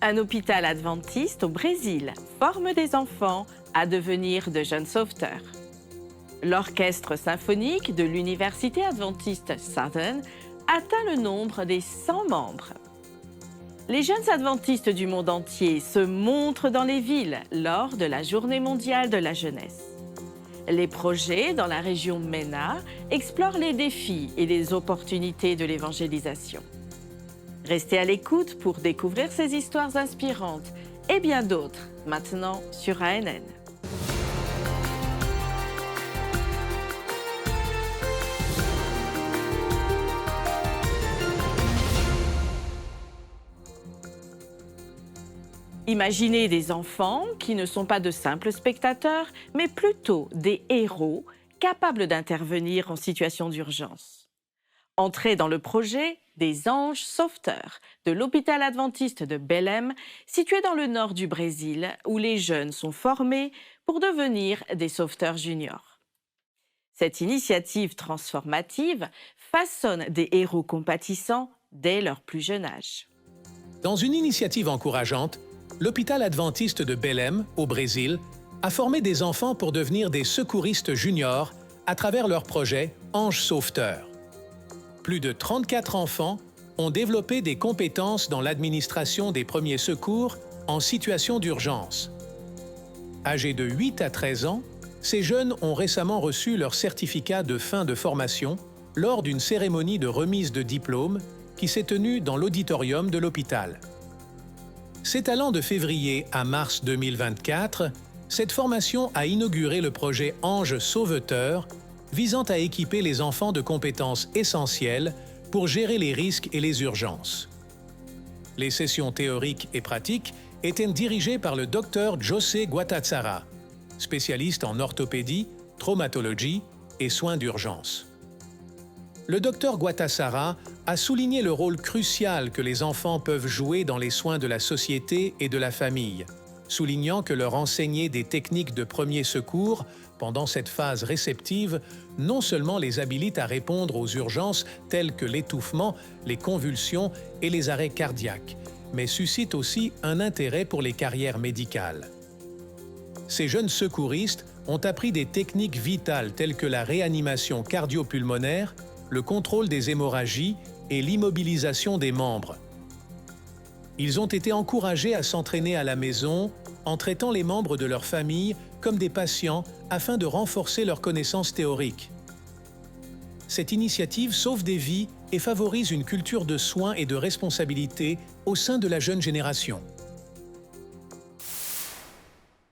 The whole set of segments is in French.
Un hôpital adventiste au Brésil forme des enfants à devenir de jeunes sauveteurs. L'orchestre symphonique de l'Université adventiste Southern atteint le nombre des 100 membres. Les jeunes adventistes du monde entier se montrent dans les villes lors de la Journée mondiale de la jeunesse. Les projets dans la région MENA explorent les défis et les opportunités de l'évangélisation. Restez à l'écoute pour découvrir ces histoires inspirantes et bien d'autres maintenant sur ANN. Imaginez des enfants qui ne sont pas de simples spectateurs, mais plutôt des héros capables d'intervenir en situation d'urgence. Entrez dans le projet des Anges Sauveteurs de l'hôpital adventiste de Belém, situé dans le nord du Brésil, où les jeunes sont formés pour devenir des sauveteurs juniors. Cette initiative transformative façonne des héros compatissants dès leur plus jeune âge. Dans une initiative encourageante, l'hôpital adventiste de Belém, au Brésil, a formé des enfants pour devenir des secouristes juniors à travers leur projet Anges Sauveteurs. Plus de 34 enfants ont développé des compétences dans l'administration des premiers secours en situation d'urgence. Âgés de 8 à 13 ans, ces jeunes ont récemment reçu leur certificat de fin de formation lors d'une cérémonie de remise de diplôme qui s'est tenue dans l'auditorium de l'hôpital. S'étalant de février à mars 2024, cette formation a inauguré le projet Anges Sauveteurs, visant à équiper les enfants de compétences essentielles pour gérer les risques et les urgences. Les sessions théoriques et pratiques étaient dirigées par le Dr José Guatazzara, spécialiste en orthopédie, traumatologie et soins d'urgence. Le Dr Guatazzara a souligné le rôle crucial que les enfants peuvent jouer dans les soins de la société et de la famille, soulignant que leur enseigner des techniques de premier secours pendant cette phase réceptive non seulement les habilite à répondre aux urgences telles que l'étouffement, les convulsions et les arrêts cardiaques, mais suscite aussi un intérêt pour les carrières médicales. Ces jeunes secouristes ont appris des techniques vitales telles que la réanimation cardio-pulmonaire, le contrôle des hémorragies et l'immobilisation des membres. Ils ont été encouragés à s'entraîner à la maison en traitant les membres de leur famille comme des patients afin de renforcer leurs connaissances théoriques. Cette initiative sauve des vies et favorise une culture de soins et de responsabilité au sein de la jeune génération.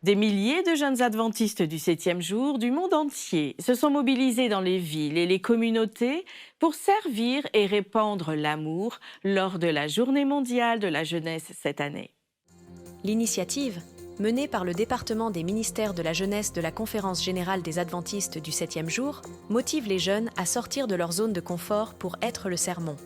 Des milliers de jeunes adventistes du 7e jour du monde entier se sont mobilisés dans les villes et les communautés pour servir et répandre l'amour lors de la Journée mondiale de la jeunesse cette année. L'initiative, menée par le département des ministères de la jeunesse de la Conférence générale des adventistes du 7e jour, motive les jeunes à sortir de leur zone de confort pour être le sermon.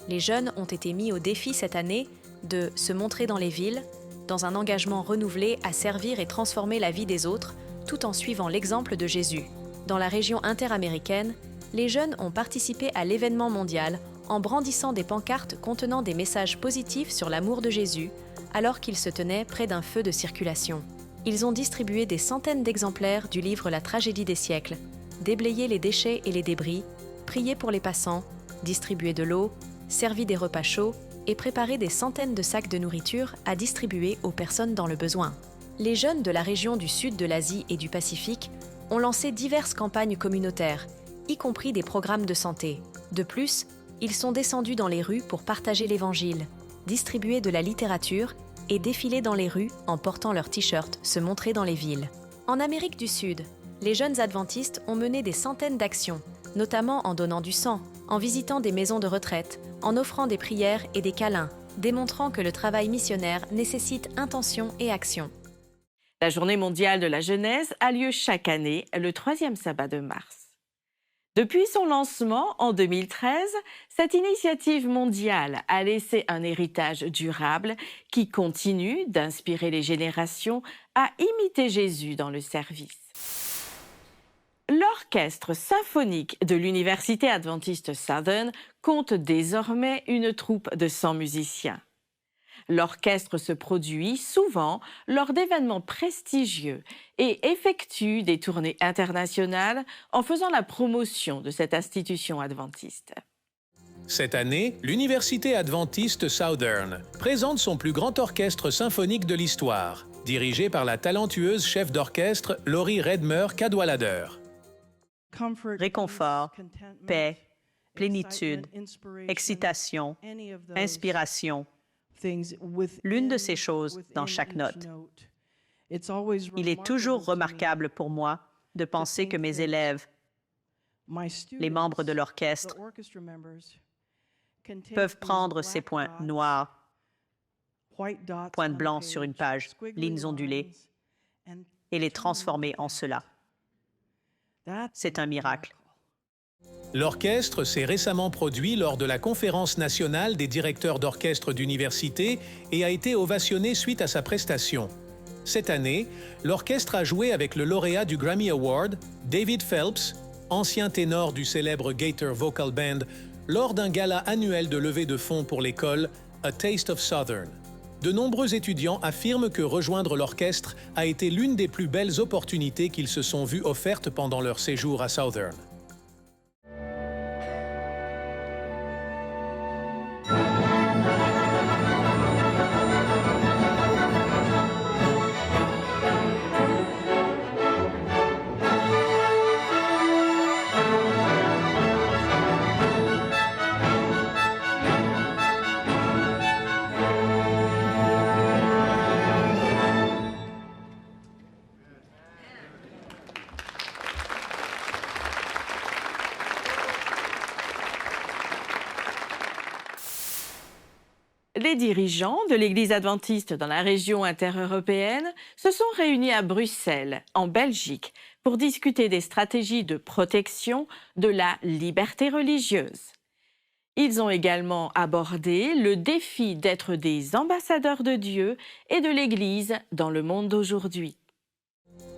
Les jeunes ont été mis au défi cette année de se montrer dans les villes, dans un engagement renouvelé à servir et transformer la vie des autres, tout en suivant l'exemple de Jésus. Dans la région interaméricaine, les jeunes ont participé à l'événement mondial en brandissant des pancartes contenant des messages positifs sur l'amour de Jésus, alors qu'ils se tenaient près d'un feu de circulation. Ils ont distribué des centaines d'exemplaires du livre La tragédie des siècles, déblayé les déchets et les débris, prié pour les passants, distribué de l'eau, servi des repas chauds et préparé des centaines de sacs de nourriture à distribuer aux personnes dans le besoin. Les jeunes de la région du sud de l'Asie et du Pacifique ont lancé diverses campagnes communautaires, y compris des programmes de santé. De plus, ils sont descendus dans les rues pour partager l'Évangile, distribuer de la littérature et défiler dans les rues en portant leurs t-shirts, se montrer dans les villes. En Amérique du Sud, les jeunes adventistes ont mené des centaines d'actions, notamment en donnant du sang, en visitant des maisons de retraite, en offrant des prières et des câlins, démontrant que le travail missionnaire nécessite intention et action. La Journée mondiale de la jeunesse a lieu chaque année, le 3e sabbat de mars. Depuis son lancement en 2013, cette initiative mondiale a laissé un héritage durable qui continue d'inspirer les générations à imiter Jésus dans le service. L'orchestre symphonique de l'Université adventiste Southern compte désormais une troupe de 100 musiciens. L'orchestre se produit souvent lors d'événements prestigieux et effectue des tournées internationales en faisant la promotion de cette institution adventiste. Cette année, l'Université adventiste Southern présente son plus grand orchestre symphonique de l'histoire, dirigé par la talentueuse chef d'orchestre Laurie Redmer Cadwallader. Réconfort, paix, plénitude, excitation, inspiration. L'une de ces choses dans chaque note. Il est toujours remarquable pour moi de penser que mes élèves, les membres de l'orchestre, peuvent prendre ces points noirs, points blancs sur une page, lignes ondulées, et les transformer en cela. C'est un miracle. L'orchestre s'est récemment produit lors de la Conférence nationale des directeurs d'orchestre d'université et a été ovationné suite à sa prestation. Cette année, l'orchestre a joué avec le lauréat du Grammy Award, David Phelps, ancien ténor du célèbre Gator Vocal Band, lors d'un gala annuel de levée de fonds pour l'école A Taste of Southern. De nombreux étudiants affirment que rejoindre l'orchestre a été l'une des plus belles opportunités qu'ils se sont vues offertes pendant leur séjour à Southern. Les dirigeants de l'Église adventiste dans la région intereuropéenne se sont réunis à Bruxelles, en Belgique, pour discuter des stratégies de protection de la liberté religieuse. Ils ont également abordé le défi d'être des ambassadeurs de Dieu et de l'Église dans le monde d'aujourd'hui.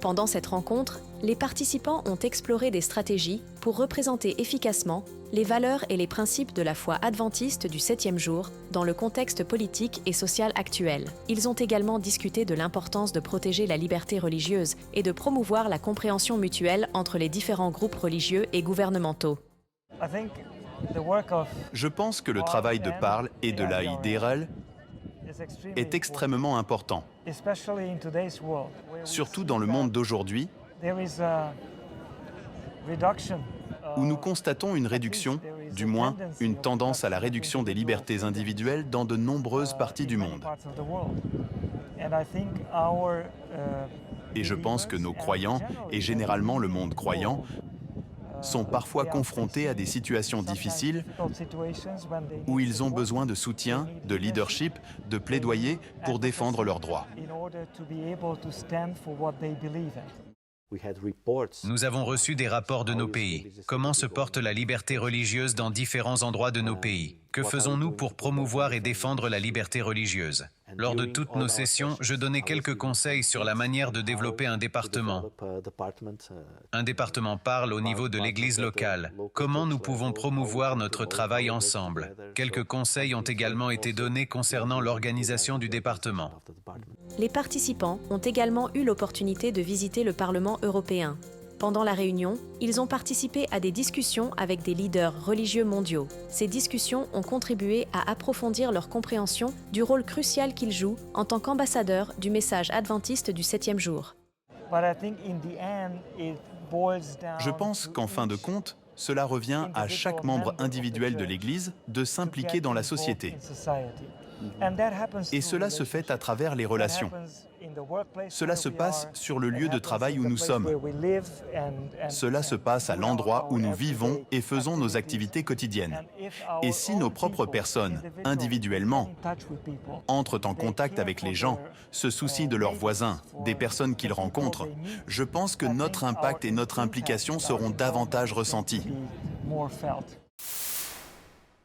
Pendant cette rencontre, les participants ont exploré des stratégies pour représenter efficacement les valeurs et les principes de la foi adventiste du 7e jour dans le contexte politique et social actuel. Ils ont également discuté de l'importance de protéger la liberté religieuse et de promouvoir la compréhension mutuelle entre les différents groupes religieux et gouvernementaux. Je pense que le travail de Parle et de l'AIDRL est extrêmement important, surtout dans le monde d'aujourd'hui, où nous constatons une réduction, du moins une tendance à la réduction des libertés individuelles dans de nombreuses parties du monde. Et je pense que nos croyants, et généralement le monde croyant, sont parfois confrontés à des situations difficiles où ils ont besoin de soutien, de leadership, de plaidoyer pour défendre leurs droits. Nous avons reçu des rapports de nos pays. Comment se porte la liberté religieuse dans différents endroits de nos pays? Que faisons-nous pour promouvoir et défendre la liberté religieuse? Lors de toutes nos sessions, je donnais quelques conseils sur la manière de développer un département. Un département Parle au niveau de l'Église locale. Comment nous pouvons promouvoir notre travail ensemble? Quelques conseils ont également été donnés concernant l'organisation du département. Les participants ont également eu l'opportunité de visiter le Parlement européen. Pendant la réunion, ils ont participé à des discussions avec des leaders religieux mondiaux. Ces discussions ont contribué à approfondir leur compréhension du rôle crucial qu'ils jouent en tant qu'ambassadeurs du message adventiste du 7e jour. Je pense qu'en fin de compte, cela revient à chaque membre individuel de l'Église de s'impliquer dans la société. Et cela se fait à travers les relations. Cela se passe sur le lieu de travail où nous sommes. Cela se passe à l'endroit où nous vivons et faisons nos activités quotidiennes. Et si nos propres personnes, individuellement, entrent en contact avec les gens, se soucient de leurs voisins, des personnes qu'ils rencontrent, je pense que notre impact et notre implication seront davantage ressentis.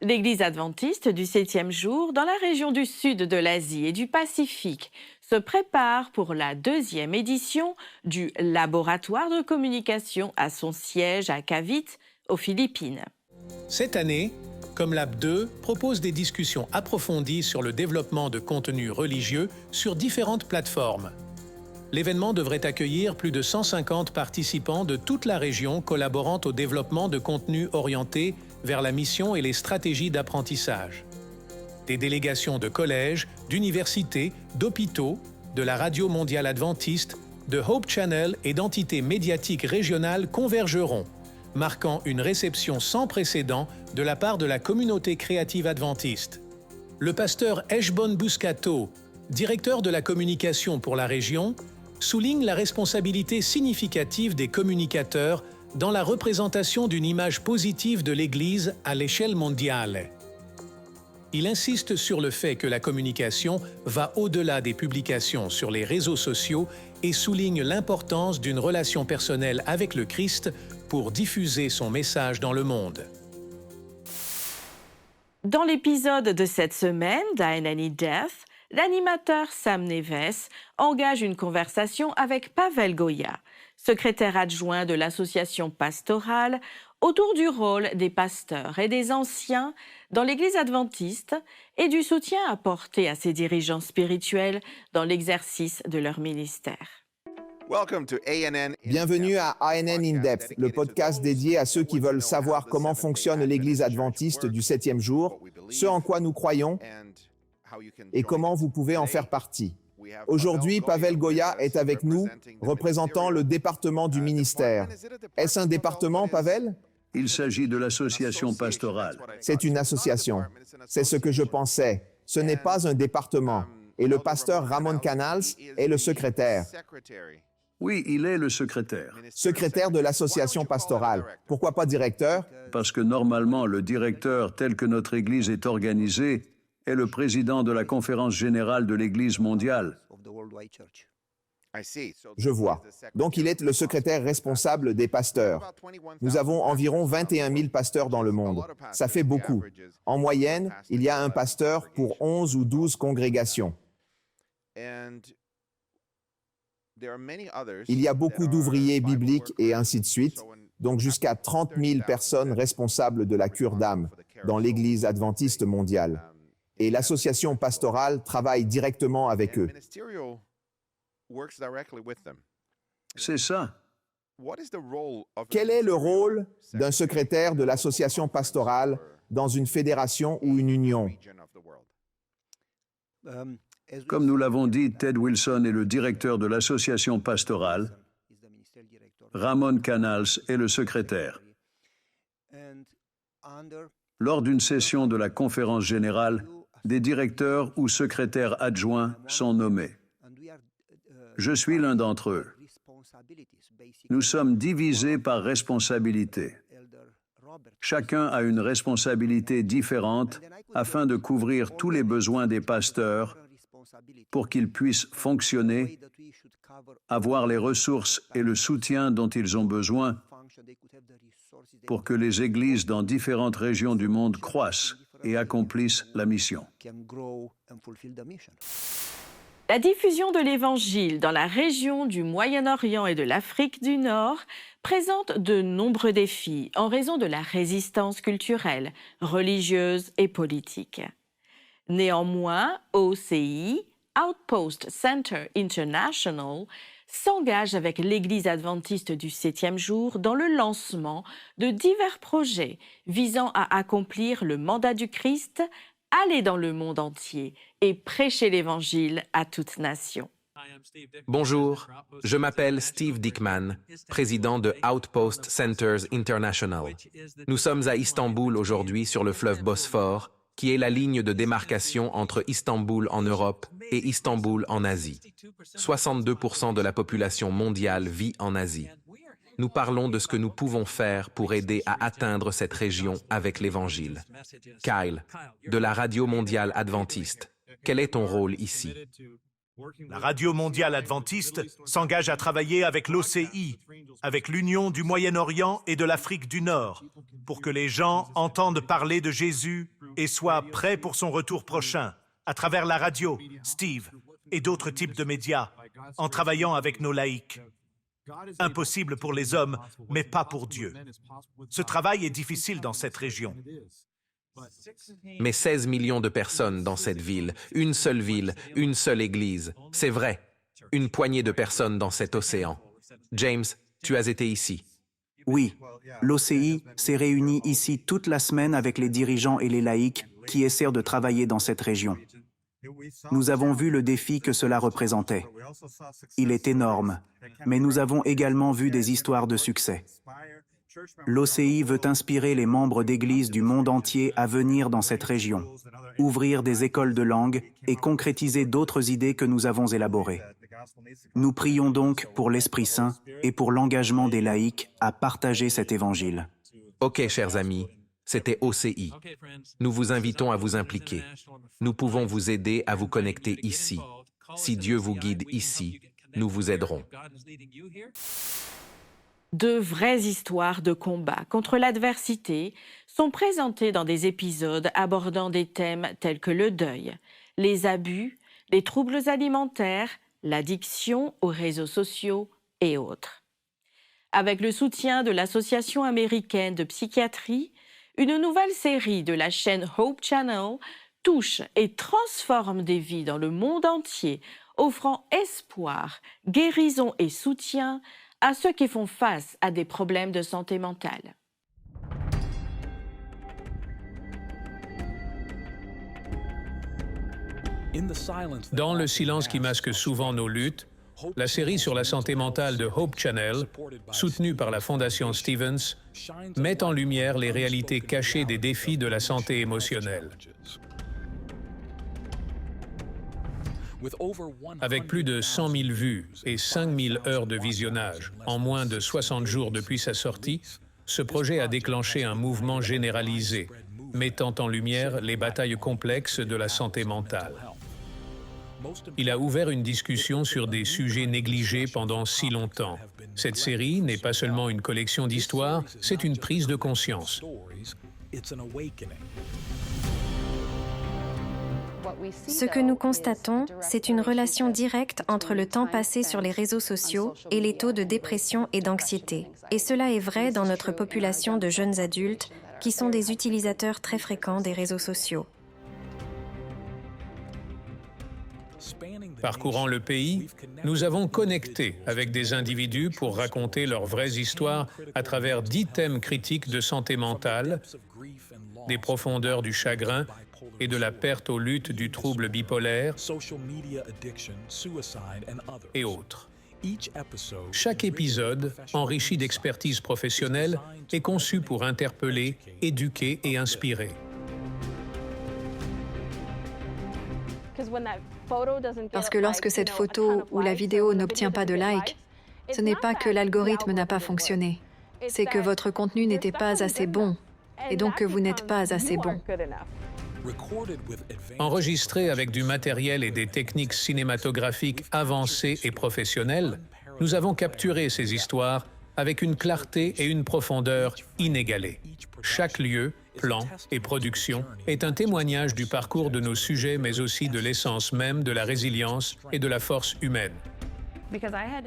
L'Église adventiste du 7e jour, dans la région du sud de l'Asie et du Pacifique, se prépare pour la 2e édition du laboratoire de communication à son siège à Cavite, aux Philippines. Cette année, Comlab 2 propose des discussions approfondies sur le développement de contenus religieux sur différentes plateformes. L'événement devrait accueillir plus de 150 participants de toute la région collaborant au développement de contenus orientés vers la mission et les stratégies d'apprentissage. Des délégations de collèges, d'universités, d'hôpitaux, de la Radio mondiale adventiste, de Hope Channel et d'entités médiatiques régionales convergeront, marquant une réception sans précédent de la part de la communauté créative adventiste. Le pasteur Eshbon Buscato, directeur de la communication pour la région, souligne la responsabilité significative des communicateurs dans la représentation d'une image positive de l'Église à l'échelle mondiale. Il insiste sur le fait que la communication va au-delà des publications sur les réseaux sociaux et souligne l'importance d'une relation personnelle avec le Christ pour diffuser son message dans le monde. Dans l'épisode de cette semaine d'A&E Death, l'animateur Sam Neves engage une conversation avec Pavel Goya, secrétaire adjoint de l'association pastorale, autour du rôle des pasteurs et des anciens dans l'Église adventiste et du soutien apporté à ses dirigeants spirituels dans l'exercice de leur ministère. Bienvenue à A&E In Depth, le podcast dédié à ceux qui veulent savoir comment fonctionne l'Église adventiste du 7e jour, ce en quoi nous croyons et comment vous pouvez en faire partie. Aujourd'hui, Pavel Goya est avec nous, représentant le département du ministère. Est-ce un département, Pavel? Il s'agit de l'association pastorale. C'est une association. C'est ce que je pensais. Ce n'est pas un département. Et le pasteur Ramon Canals est le secrétaire. Oui, il est le secrétaire. Secrétaire de l'association pastorale. Pourquoi pas directeur? Parce que normalement, le directeur, tel que notre Église est organisée, est le président de la conférence générale de l'Église mondiale. Je vois. Donc, il est le secrétaire responsable des pasteurs. Nous avons environ 21 000 pasteurs dans le monde. Ça fait beaucoup. En moyenne, il y a un pasteur pour 11 ou 12 congrégations. Il y a beaucoup d'ouvriers bibliques et ainsi de suite, donc jusqu'à 30 000 personnes responsables de la cure d'âme dans l'Église adventiste mondiale. Et l'association pastorale travaille directement avec eux. C'est ça. Quel est le rôle d'un secrétaire de l'association pastorale dans une fédération ou une union? Comme nous l'avons dit, Ted Wilson est le directeur de l'association pastorale. Ramon Canals est le secrétaire. Lors d'une session de la conférence générale, des directeurs ou secrétaires adjoints sont nommés. Je suis l'un d'entre eux. Nous sommes divisés par responsabilité. Chacun a une responsabilité différente afin de couvrir tous les besoins des pasteurs pour qu'ils puissent fonctionner, avoir les ressources et le soutien dont ils ont besoin pour que les églises dans différentes régions du monde croissent et accomplissent la mission. La diffusion de l'Évangile dans la région du Moyen-Orient et de l'Afrique du Nord présente de nombreux défis en raison de la résistance culturelle, religieuse et politique. Néanmoins, OCI, Outpost Center International, s'engage avec l'Église adventiste du 7e jour dans le lancement de divers projets visant à accomplir le mandat du Christ, aller dans le monde entier et prêcher l'Évangile à toute nation. Bonjour, je m'appelle Steve Dickman, président de Outpost Centers International. Nous sommes à Istanbul aujourd'hui sur le fleuve Bosphore, qui est la ligne de démarcation entre Istanbul en Europe et Istanbul en Asie. 62% de la population mondiale vit en Asie. Nous parlons de ce que nous pouvons faire pour aider à atteindre cette région avec l'Évangile. Kyle, de la Radio mondiale adventiste, quel est ton rôle ici? La Radio mondiale adventiste s'engage à travailler avec l'OCI, avec l'Union du Moyen-Orient et de l'Afrique du Nord, pour que les gens entendent parler de Jésus et soient prêts pour son retour prochain, à travers la radio, Steve, et d'autres types de médias, en travaillant avec nos laïcs. Impossible pour les hommes, mais pas pour Dieu. Ce travail est difficile dans cette région. Mais 16 millions de personnes dans cette ville, une seule église. C'est vrai, une poignée de personnes dans cet océan. James, tu as été ici. Oui, l'OCI s'est réuni ici toute la semaine avec les dirigeants et les laïcs qui essaient de travailler dans cette région. Nous avons vu le défi que cela représentait. Il est énorme, mais nous avons également vu des histoires de succès. L'OCI veut inspirer les membres d'églises du monde entier à venir dans cette région, ouvrir des écoles de langue et concrétiser d'autres idées que nous avons élaborées. Nous prions donc pour l'Esprit Saint et pour l'engagement des laïcs à partager cet évangile. Ok, chers amis, c'était OCI. Nous vous invitons à vous impliquer. Nous pouvons vous aider à vous connecter ici. Si Dieu vous guide ici, nous vous aiderons. De vraies histoires de combat contre l'adversité sont présentées dans des épisodes abordant des thèmes tels que le deuil, les abus, les troubles alimentaires, l'addiction aux réseaux sociaux et autres. Avec le soutien de l'Association américaine de psychiatrie, une nouvelle série de la chaîne Hope Channel touche et transforme des vies dans le monde entier, offrant espoir, guérison et soutien à ceux qui font face à des problèmes de santé mentale. Dans le silence qui masque souvent nos luttes, la série sur la santé mentale de Hope Channel, soutenue par la Fondation Stevens, met en lumière les réalités cachées des défis de la santé émotionnelle. Avec plus de 100 000 vues et 5 000 heures de visionnage en moins de 60 jours depuis sa sortie, ce projet a déclenché un mouvement généralisé, mettant en lumière les batailles complexes de la santé mentale. Il a ouvert une discussion sur des sujets négligés pendant si longtemps. Cette série n'est pas seulement une collection d'histoires, c'est une prise de conscience. Ce que nous constatons, c'est une relation directe entre le temps passé sur les réseaux sociaux et les taux de dépression et d'anxiété. Et cela est vrai dans notre population de jeunes adultes qui sont des utilisateurs très fréquents des réseaux sociaux. Parcourant le pays, nous avons connecté avec des individus pour raconter leurs vraies histoires à travers 10 thèmes critiques de santé mentale, des profondeurs du chagrin et de la perte aux luttes du trouble bipolaire et autres. Chaque épisode, enrichi d'expertise professionnelle, est conçu pour interpeller, éduquer et inspirer. Parce que lorsque cette photo ou la vidéo n'obtient pas de likes, ce n'est pas que l'algorithme n'a pas fonctionné, c'est que votre contenu n'était pas assez bon, et donc que vous n'êtes pas assez bon. Enregistré avec du matériel et des techniques cinématographiques avancées et professionnelles, nous avons capturé ces histoires avec une clarté et une profondeur inégalées. Chaque lieu, plan et production est un témoignage du parcours de nos sujets, mais aussi de l'essence même de la résilience et de la force humaine.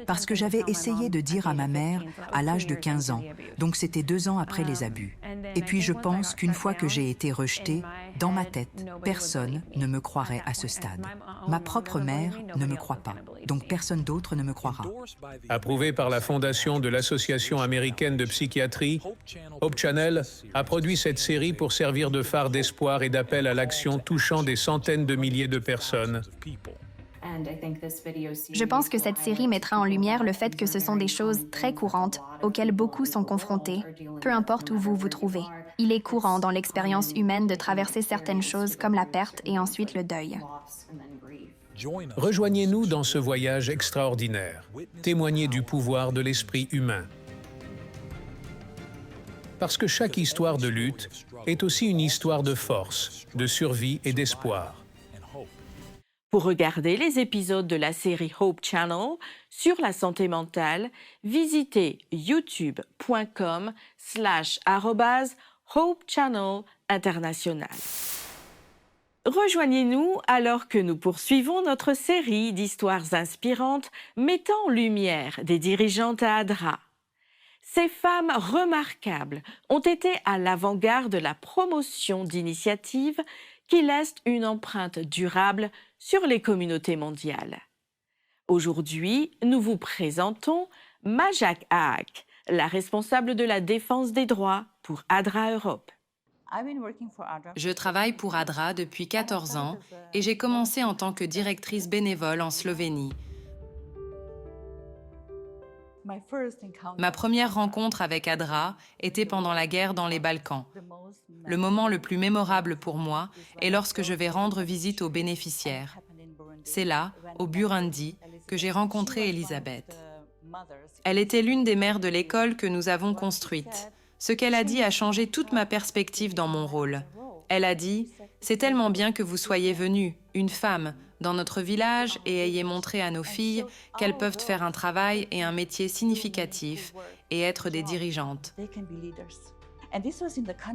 Parce que j'avais essayé de dire à ma mère à l'âge de 15 ans, donc c'était 2 ans après les abus. Et puis je pense qu'une fois que j'ai été rejetée, dans ma tête, personne ne me croirait à ce stade. Ma propre mère ne me croit pas, donc personne d'autre ne me croira. Approuvé par la fondation de l'Association américaine de psychiatrie, Hope Channel a produit cette série pour servir de phare d'espoir et d'appel à l'action touchant des centaines de milliers de personnes. Je pense que cette série mettra en lumière le fait que ce sont des choses très courantes auxquelles beaucoup sont confrontés, peu importe où vous vous trouvez. Il est courant dans l'expérience humaine de traverser certaines choses comme la perte et ensuite le deuil. Rejoignez-nous dans ce voyage extraordinaire. Témoignez du pouvoir de l'esprit humain. Parce que chaque histoire de lutte est aussi une histoire de force, de survie et d'espoir. Pour regarder les épisodes de la série Hope Channel sur la santé mentale, visitez youtube.com/@Hope Channel International. Rejoignez-nous alors que nous poursuivons notre série d'histoires inspirantes mettant en lumière des dirigeantes à Adra. Ces femmes remarquables ont été à l'avant-garde de la promotion d'initiatives qui laissent une empreinte durable sur les communautés mondiales. Aujourd'hui, nous vous présentons Majak Haak, la responsable de la défense des droits pour ADRA Europe. Je travaille pour ADRA depuis 14 ans et j'ai commencé en tant que directrice bénévole en Slovénie. Ma première rencontre avec ADRA était pendant la guerre dans les Balkans. Le moment le plus mémorable pour moi est lorsque je vais rendre visite aux bénéficiaires. C'est là, au Burundi, que j'ai rencontré Elisabeth. Elle était l'une des mères de l'école que nous avons construite. Ce qu'elle a dit a changé toute ma perspective dans mon rôle. Elle a dit « C'est tellement bien que vous soyez venue, une femme, dans notre village et ayez montré à nos filles qu'elles peuvent faire un travail et un métier significatif et être des dirigeantes. »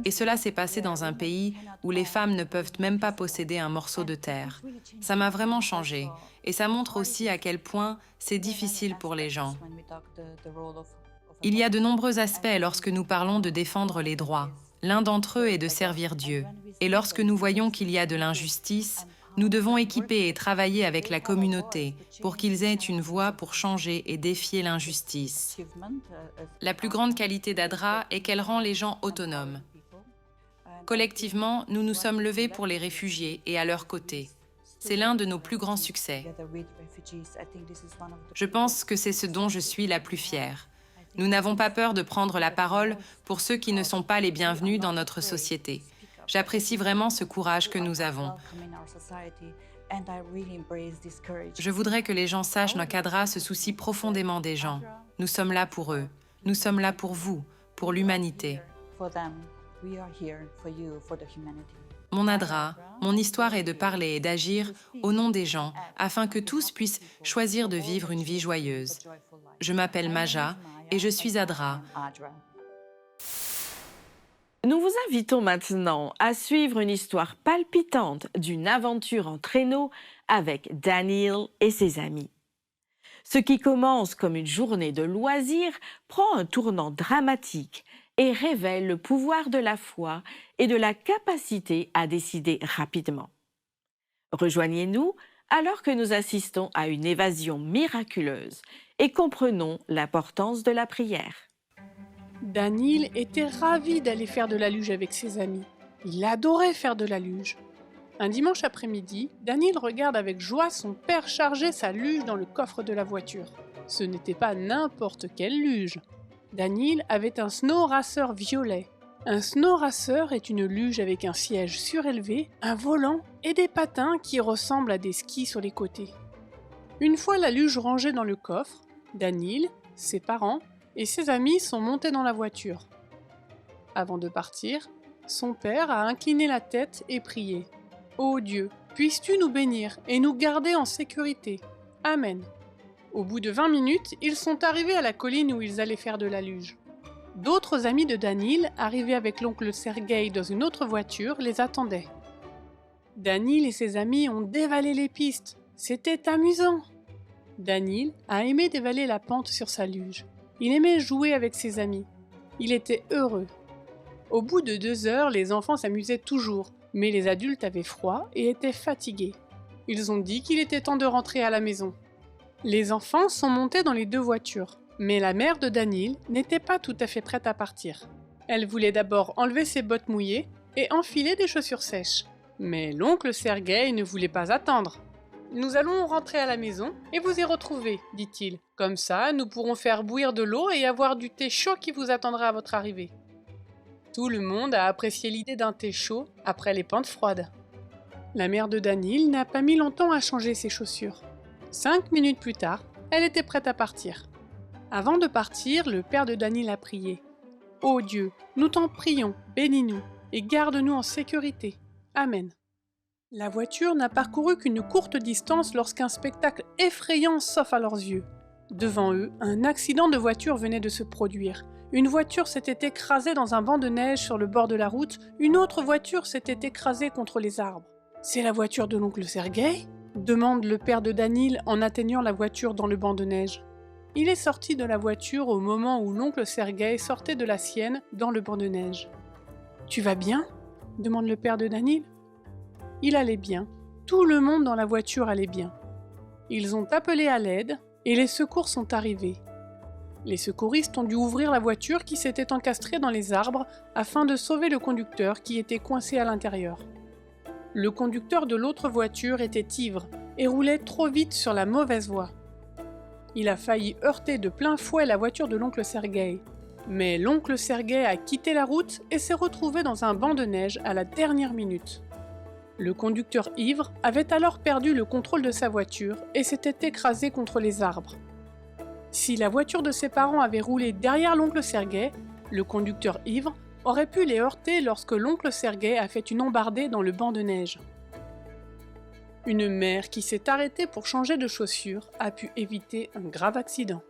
Et cela s'est passé dans un pays où les femmes ne peuvent même pas posséder un morceau de terre. Ça m'a vraiment changé et ça montre aussi à quel point c'est difficile pour les gens. Il y a de nombreux aspects lorsque nous parlons de défendre les droits. L'un d'entre eux est de servir Dieu. Et lorsque nous voyons qu'il y a de l'injustice, nous devons équiper et travailler avec la communauté pour qu'ils aient une voix pour changer et défier l'injustice. La plus grande qualité d'ADRA est qu'elle rend les gens autonomes. Collectivement, nous nous sommes levés pour les réfugiés et à leur côté. C'est l'un de nos plus grands succès. Je pense que c'est ce dont je suis la plus fière. Nous n'avons pas peur de prendre la parole pour ceux qui ne sont pas les bienvenus dans notre société. J'apprécie vraiment ce courage que nous avons. Je voudrais que les gens sachent qu'ADRA se soucie profondément des gens. Nous sommes là pour eux. Nous sommes là pour vous, pour l'humanité. Mon ADRA, mon histoire est de parler et d'agir au nom des gens afin que tous puissent choisir de vivre une vie joyeuse. Je m'appelle Maja et je suis ADRA. Nous vous invitons maintenant à suivre une histoire palpitante d'une aventure en traîneau avec Daniel et ses amis. Ce qui commence comme une journée de loisirs prend un tournant dramatique et révèle le pouvoir de la foi et de la capacité à décider rapidement. Rejoignez-nous alors que nous assistons à une évasion miraculeuse et comprenons l'importance de la prière. Daniel était ravi d'aller faire de la luge avec ses amis. Il adorait faire de la luge. Un dimanche après-midi, Daniel regarde avec joie son père charger sa luge dans le coffre de la voiture. Ce n'était pas n'importe quelle luge. Daniel avait un snow racer violet. Un snow racer est une luge avec un siège surélevé, un volant et des patins qui ressemblent à des skis sur les côtés. Une fois la luge rangée dans le coffre, Daniel, ses parents et ses amis sont montés dans la voiture. Avant de partir, son père a incliné la tête et prié. « Ô Dieu, puisses-tu nous bénir et nous garder en sécurité. Amen. » Au bout de 20 minutes, ils sont arrivés à la colline où ils allaient faire de la luge. D'autres amis de Daniel, arrivés avec l'oncle Sergueï dans une autre voiture, les attendaient. Daniel et ses amis ont dévalé les pistes. C'était amusant. Daniel a aimé dévaler la pente sur sa luge. Il aimait jouer avec ses amis. Il était heureux. Au bout de 2 heures, les enfants s'amusaient toujours, mais les adultes avaient froid et étaient fatigués. Ils ont dit qu'il était temps de rentrer à la maison. Les enfants sont montés dans les 2 voitures, mais la mère de Daniel n'était pas tout à fait prête à partir. Elle voulait d'abord enlever ses bottes mouillées et enfiler des chaussures sèches. Mais l'oncle Sergueï ne voulait pas attendre. « Nous allons rentrer à la maison et vous y retrouver, dit-il. Comme ça, nous pourrons faire bouillir de l'eau et avoir du thé chaud qui vous attendra à votre arrivée. » Tout le monde a apprécié l'idée d'un thé chaud après les pentes froides. La mère de Daniel n'a pas mis longtemps à changer ses chaussures. 5 minutes plus tard, elle était prête à partir. Avant de partir, le père de Daniel a prié. « Ô Dieu, nous t'en prions, bénis-nous et garde-nous en sécurité. Amen. » La voiture n'a parcouru qu'une courte distance lorsqu'un spectacle effrayant s'offre à leurs yeux. Devant eux, un accident de voiture venait de se produire. Une voiture s'était écrasée dans un banc de neige sur le bord de la route, une autre voiture s'était écrasée contre les arbres. « C'est la voiture de l'oncle Sergueï ?» demande le père de Daniel en atteignant la voiture dans le banc de neige. Il est sorti de la voiture au moment où l'oncle Sergueï sortait de la sienne dans le banc de neige. « Tu vas bien ?» demande le père de Danil. Il allait bien. Tout le monde dans la voiture allait bien. Ils ont appelé à l'aide et les secours sont arrivés. Les secouristes ont dû ouvrir la voiture qui s'était encastrée dans les arbres afin de sauver le conducteur qui était coincé à l'intérieur. Le conducteur de l'autre voiture était ivre et roulait trop vite sur la mauvaise voie. Il a failli heurter de plein fouet la voiture de l'oncle Sergueï. Mais l'oncle Sergueï a quitté la route et s'est retrouvé dans un banc de neige à la dernière minute. Le conducteur ivre avait alors perdu le contrôle de sa voiture et s'était écrasé contre les arbres. Si la voiture de ses parents avait roulé derrière l'oncle Sergueï, le conducteur ivre aurait pu les heurter lorsque l'oncle Sergueï a fait une embardée dans le banc de neige. Une mère qui s'est arrêtée pour changer de chaussures a pu éviter un grave accident.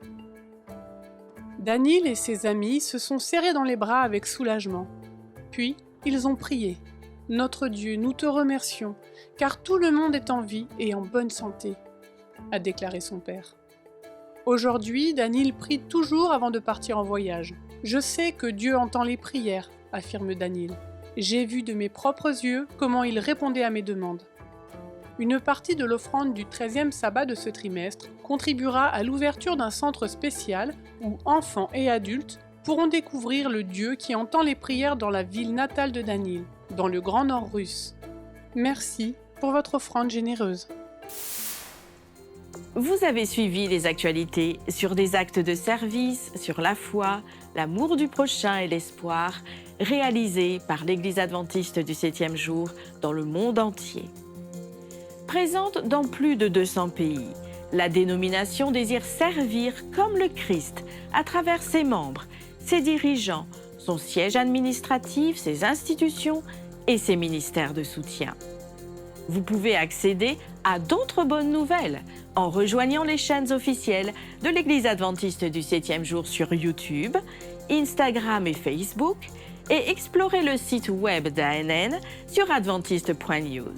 Danil et ses amis se sont serrés dans les bras avec soulagement. Puis, ils ont prié. « Notre Dieu, nous te remercions, car tout le monde est en vie et en bonne santé », a déclaré son père. Aujourd'hui, Danil prie toujours avant de partir en voyage. « Je sais que Dieu entend les prières », affirme Danil. « J'ai vu de mes propres yeux comment il répondait à mes demandes. » Une partie de l'offrande du 13e sabbat de ce trimestre contribuera à l'ouverture d'un centre spécial où enfants et adultes pourront découvrir le Dieu qui entend les prières dans la ville natale de Danil, dans le Grand Nord russe. Merci pour votre offrande généreuse. Vous avez suivi les actualités sur des actes de service, sur la foi, l'amour du prochain et l'espoir, réalisés par l'Église adventiste du 7e jour dans le monde entier. Présente dans plus de 200 pays, la dénomination désire servir comme le Christ à travers ses membres, ses dirigeants, son siège administratif, ses institutions et ses ministères de soutien. Vous pouvez accéder à d'autres bonnes nouvelles en rejoignant les chaînes officielles de l'Église adventiste du 7e jour sur YouTube, Instagram et Facebook et explorer le site web d'ANN sur adventiste.news.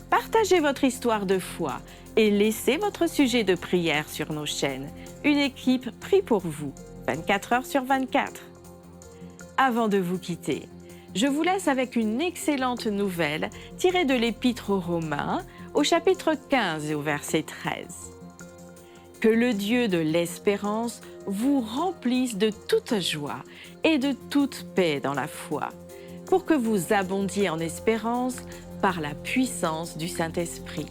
Partagez votre histoire de foi et laissez votre sujet de prière sur nos chaînes. Une équipe prie pour vous, 24 heures sur 24. Avant de vous quitter, je vous laisse avec une excellente nouvelle tirée de l'Épître aux Romains, au chapitre 15 et au verset 13. Que le Dieu de l'espérance vous remplisse de toute joie et de toute paix dans la foi, pour que vous abondiez en espérance par la puissance du Saint-Esprit.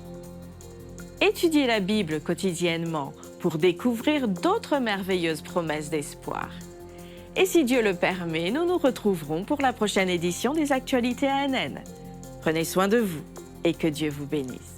Étudiez la Bible quotidiennement pour découvrir d'autres merveilleuses promesses d'espoir. Et si Dieu le permet, nous nous retrouverons pour la prochaine édition des Actualités ANN. Prenez soin de vous et que Dieu vous bénisse.